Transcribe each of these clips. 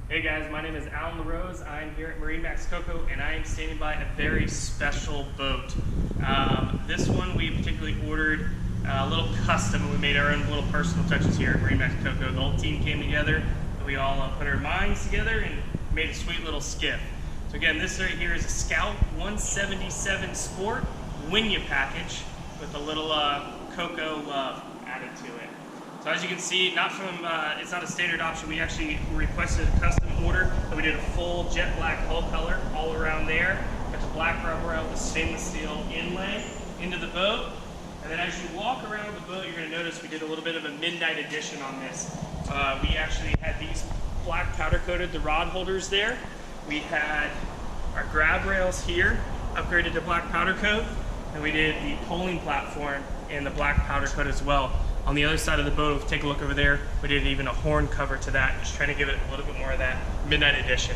Hey guys, my name is Alan LaRose. I'm here at MarineMax Cocoa and I am standing by a very special boat. This one we particularly ordered a little custom and we made our own little personal touches here at MarineMax Cocoa. The whole team came together and we all put our minds together and made a sweet little skiff. So again, this right here is a Scout 177 Sport Winya package with a little cocoa added to it. So as you can see, it's not a standard option. We actually requested a custom order, and we did a full jet black hull color all around there. Got the black rubber out, the stainless steel inlay into the boat. And then as you walk around the boat, you're going to notice we did a little bit of a midnight edition on this. We actually had these black powder coated the rod holders there. We had our grab rails here upgraded to black powder coat, and we did the poling platform in the black powder coat as well. On the other side of the boat, if you take a look over there, we did even a horn cover to that, just trying to give it a little bit more of that midnight edition.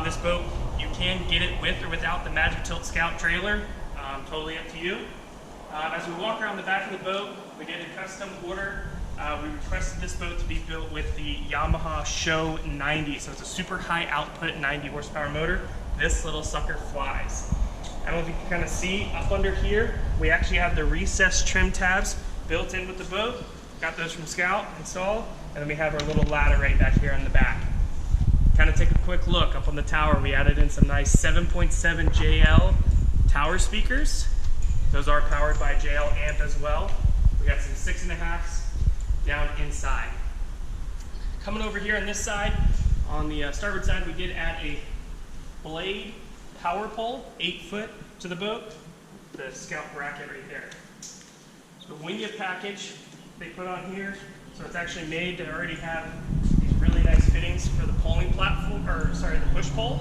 This boat, you can get it with or without the Magic Tilt Scout trailer, totally up to you. As we walk around the back of the boat, we did a custom order. We requested this boat to be built with the Yamaha Show 90, so it's a super high output 90 horsepower motor. This little sucker flies. I don't know if you can kind of see up under here, we actually have the recessed trim tabs built in with the boat. Got those from Scout installed, and then we have our little ladder right back here in the back. Kind of take a quick look up on the tower. We added in some nice 7.7 JL tower speakers. Those are powered by JL amp as well. We got some 6.5s down inside. Coming over here on this side, on the starboard side, we did add a blade power pole, 8 foot to the boat. The Scout bracket right there. So the Winya package they put on here, so it's actually made to already have these really nice fittings for the poling platform, or sorry, the push pole.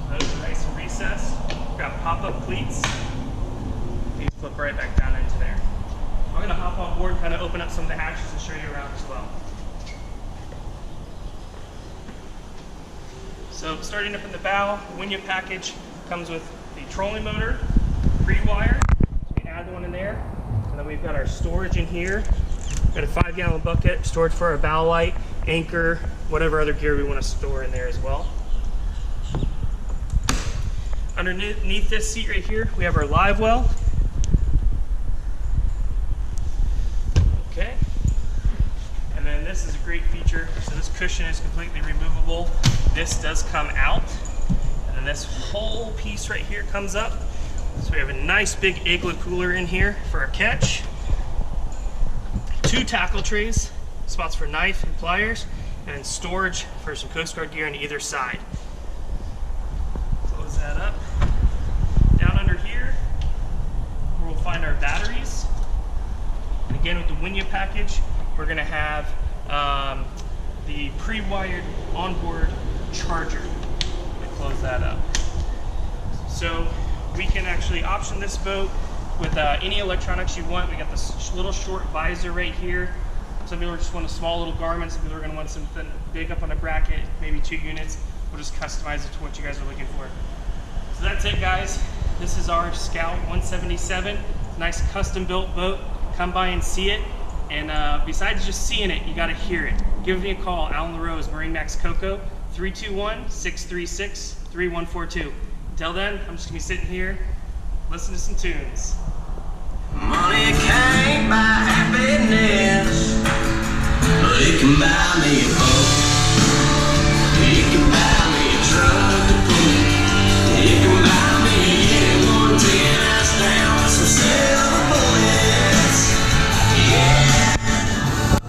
Those are nice and recessed. We've got pop-up cleats. These flip right back down into there. I'm going to hop on board and kind of open up some of the hatches and show you around as well. So starting up in the bow, the Winya package comes with the trolling motor, pre-wire. So we add the one in there. And then we've got our storage in here. We've got a 5-gallon bucket, storage for our bow light, anchor, whatever other gear we want to store in there as well. Underneath this seat right here, we have our live well. Okay. And then this is a great feature. So this cushion is completely removable. This does come out. And then this whole piece right here comes up. So we have a nice big igloo cooler in here for our catch. 2 tackle trays, spots for knife and pliers, and then storage for some Coast Guard gear on either side. Close that up. Down under here, we'll find our batteries. And again, with the Winya package, we're going to have the pre-wired onboard charger. Close that up. So we can actually option this boat with any electronics you want. We got this little short visor right here. Some people just want a small little garment. Some people are going to want something big up on a bracket, maybe 2 units. We'll just customize it to what you guys are looking for. So that's it, guys. This is our Scout 177. Nice custom built boat. Come by and see it. And besides just seeing it, you got to hear it. Give me a call, Alan LaRose, MarineMax Cocoa, 321-636-3142. Until then, I'm just going to be sitting here, listening to some tunes. Money can't buy happiness, but it can buy me a boat.